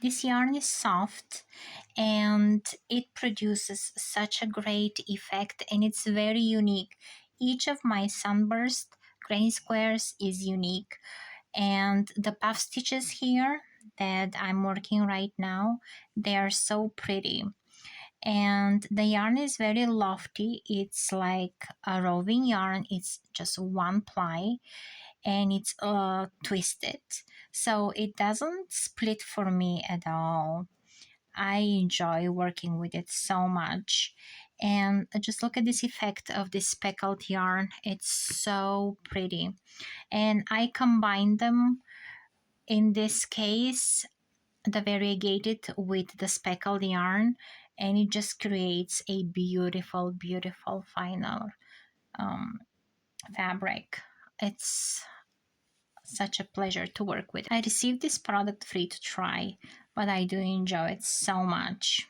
This yarn is soft and it produces such a great effect, and it's very unique. Each of my sunburst granny squares is unique, and the puff stitches here that I'm working right now, they are so pretty. And the yarn is very lofty. It's like a roving yarn. It's just one ply and it's twisted, so it doesn't split for me at all. I enjoy working with it so much. And just look at this effect of this speckled yarn. It's so pretty. And I combine them, in this case, the variegated with the speckled yarn, and it just creates a beautiful, beautiful final fabric. It's such a pleasure to work with. I received this product free to try, but I do enjoy it so much.